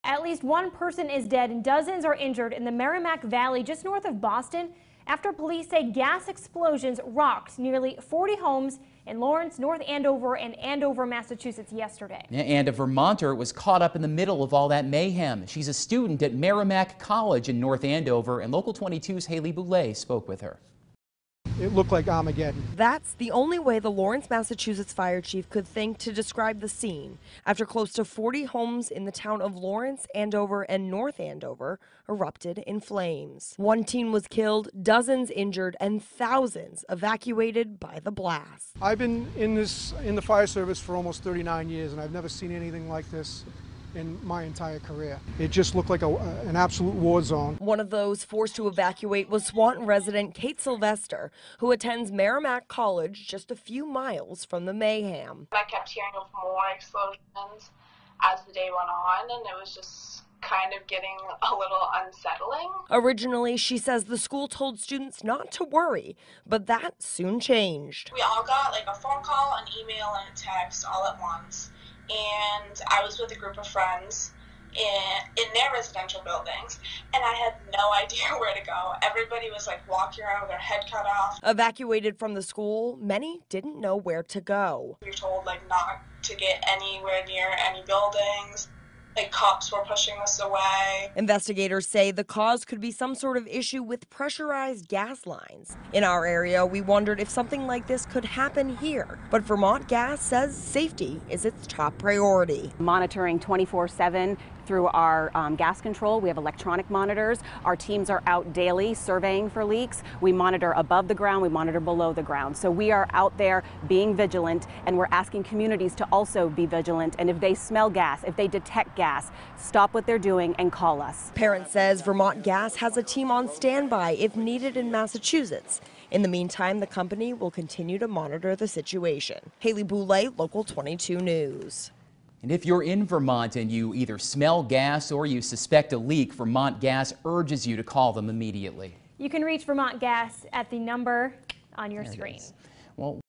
At least one person is dead and dozens are injured in the Merrimack Valley just north of Boston after police say gas explosions rocked nearly 40 homes in Lawrence, North Andover, and Andover, Massachusetts yesterday. And a Vermonter was caught up in the middle of all that mayhem. She's a student at Merrimack College in North Andover, and Local 22's Haley Boulay spoke with her. It looked like Armageddon. That's the only way the Lawrence, Massachusetts fire chief could think to describe the scene after close to 40 homes in the town of Lawrence, Andover, and North Andover erupted in flames. One teen was killed, dozens injured, and thousands evacuated by the blast. I've been in the fire service for almost 39 years, and I've never seen anything like this in my entire career. It just looked like an absolute war zone. One of those forced to evacuate was Swanton resident Kate Sylvester, who attends Merrimack College just a few miles from the mayhem. I kept hearing of more explosions as the day went on, and it was just kind of getting a little unsettling. Originally, she says the school told students not to worry, but that soon changed. We all got like a phone call, an email, and a text all at once. And I was with a group of friends in their residential buildings, and I had no idea where to go. Everybody was like walking around with their head cut off. Evacuated from the school, many didn't know where to go. We were told like not to get anywhere near any buildings. Like cops were pushing us away. Investigators say the cause could be some sort of issue with pressurized gas lines. In our area, we wondered if something like this could happen here. But Vermont Gas says safety is its top priority. Monitoring 24/7 through our gas control. We have electronic monitors. Our teams are out daily surveying for leaks. We monitor above the ground, we monitor below the ground. So we are out there being vigilant, and we're asking communities to also be vigilant. And if they smell gas, if they detect gas, stop what they're doing and call us. Parent says Vermont Gas has a team on standby if needed in Massachusetts. In the meantime, the company will continue to monitor the situation. Haley Boulay, Local 22 News. And if you're in Vermont and you either smell gas or you suspect a leak, Vermont Gas urges you to call them immediately. You can reach Vermont Gas at the number on your screen. Well,